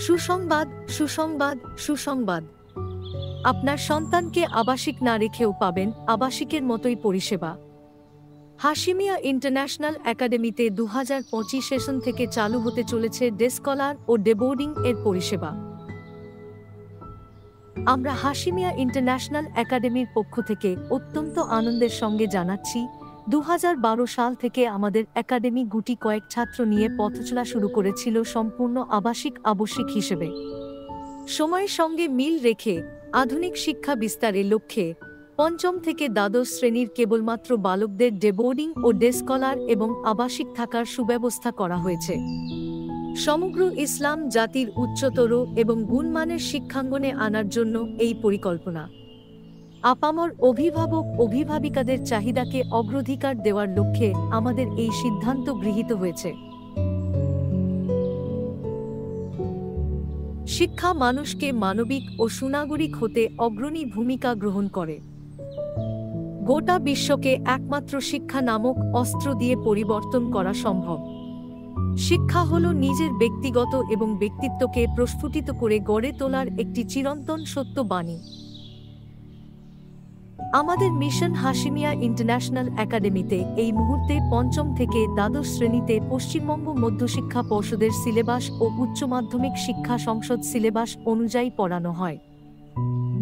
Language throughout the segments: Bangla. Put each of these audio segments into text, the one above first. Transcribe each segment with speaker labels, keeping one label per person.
Speaker 1: সুসংবাদ, সুসংবাদ, সুসংবাদ। আপনার সন্তানকে আবাসিক না রেখেও পাবেন আবাসিকের মতোই পরিষেবা। হাশিমিয়া ইন্টারন্যাশনাল একাডেমিতে 2025 সেশন থেকে চালু হতে চলেছে ডে স্কলার ও ডে বোর্ডিং এর পরিষেবা। আমরা হাশিমিয়া ইন্টারন্যাশনাল একাডেমির পক্ষ থেকে অত্যন্ত আনন্দের সঙ্গে জানাচ্ছি, 2012 সাল থেকে আমাদের একাডেমি গুটি কয়েক ছাত্র নিয়ে পথচলা শুরু করেছিল সম্পূর্ণ আবাসিক হিসেবে। সময়ের সঙ্গে মিল রেখে আধুনিক শিক্ষা বিস্তারের লক্ষ্যে পঞ্চম থেকে দ্বাদশ শ্রেণীর কেবলমাত্র বালকদের ডে বোর্ডিং ও ডে স্কলার এবং আবাসিক থাকার সুব্যবস্থা করা হয়েছে। সমগ্র ইসলাম জাতির উচ্চতর এবং গুণমানের শিক্ষাঙ্গনে আনার জন্য এই পরিকল্পনা। আপামর অভিভাবিকাদের চাহিদাকে অগ্রাধিকার দেওয়ার লক্ষ্যে আমাদের এই সিদ্ধান্ত গৃহীত হয়েছে। শিক্ষা মানুষকে মানবিক ও সুনাগরিক হতে অগ্রণী ভূমিকা গ্রহণ করে। গোটা বিশ্বকে একমাত্র শিক্ষা নামক অস্ত্র দিয়ে পরিবর্তন করা সম্ভব। শিক্ষা হল নিজের ব্যক্তিগত এবং ব্যক্তিত্বকে প্রস্ফুটিত করে গড়ে তোলার একটি চিরন্তন সত্য বাণী। আমাদের মিশন হাশিমিয়া ইন্টারন্যাশনাল একাডেমিতে এই মুহূর্তে পঞ্চম থেকে দ্বাদশ শ্রেণীতে পশ্চিমবঙ্গ মধ্যশিক্ষা পর্ষদের সিলেবাস ও উচ্চ মাধ্যমিক শিক্ষা সংসদ সিলেবাস অনুযায়ী পড়ানো হয়।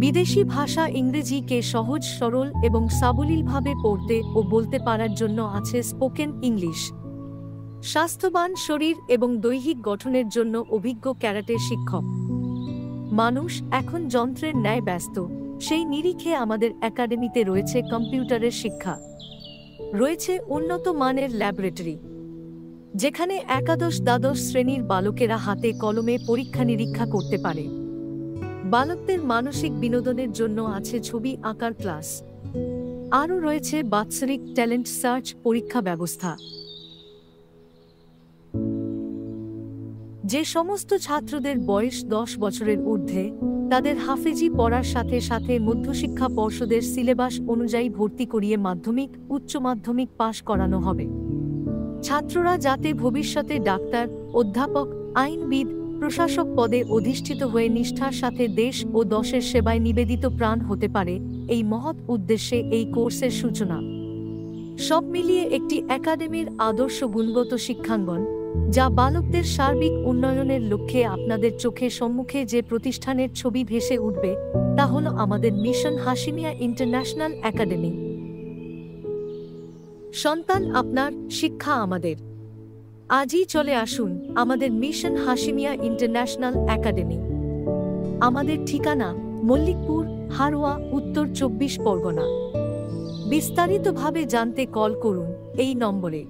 Speaker 1: বিদেশি ভাষা ইংরেজিকে সহজ সরল এবং সাবলীলভাবে পড়তে ও বলতে পারার জন্য আছে স্পোকেন ইংলিশ। স্বাস্থ্যবান শরীর এবং দৈহিক গঠনের জন্য অভিজ্ঞ ক্যারাটে শিক্ষক। মানুষ এখন যন্ত্রের ন্যায় ব্যস্ত, সেই নিরিখে আমাদের একাডেমিতে রয়েছে কম্পিউটারের শিক্ষা, রয়েছে উন্নত মানের ল্যাবরেটরি, যেখানে একাদশ দ্বাদশ শ্রেণীর বালকেরা হাতে কলমে পরীক্ষা নিরীক্ষা করতে পারে। বালকদের মানসিক বিনোদনের জন্য আছে ছবি আঁকার ক্লাস। আরও রয়েছে বাৎসরিক ট্যালেন্ট সার্চ পরীক্ষা ব্যবস্থা। যে সমস্ত ছাত্রদের বয়স 10 বছরের ঊর্ধ্বে, তাদের হাফেজি পড়ার সাথে সাথে মধ্যশিক্ষা পর্ষদের সিলেবাস অনুযায়ী ভর্তি করিয়ে মাধ্যমিক, উচ্চ মাধ্যমিক পাশ করানো হবে। ছাত্ররা যাতে ভবিষ্যতে ডাক্তার, অধ্যাপক, আইনবিদ, প্রশাসক পদে অধিষ্ঠিত হয়ে নিষ্ঠার সাথে দেশ ও দশের সেবায় নিবেদিত প্রাণ হতে পারে, এই মহৎ উদ্দেশ্যে এই কোর্সের সূচনা। সব মিলিয়ে একটি একাডেমির আদর্শ গুণগত শিক্ষাঙ্গন, যা বালকদের সার্বিক উন্নয়নের লক্ষ্যে আপনাদের চোখের সম্মুখে যে প্রতিষ্ঠানের ছবি ভেসে উঠবে, তা হল আমাদের মিশন হাশিমিয়া ইন্টারন্যাশনাল একাডেমি। সন্তান আপনার, শিক্ষা আমাদের। আজই চলে আসুন আমাদের মিশন হাশিমিয়া ইন্টারন্যাশনাল একাডেমি। আমাদের ঠিকানা মল্লিকপুর, হারোয়া, উত্তর 24 পরগনা। বিস্তারিতভাবে জানতে কল করুন এই নম্বরে।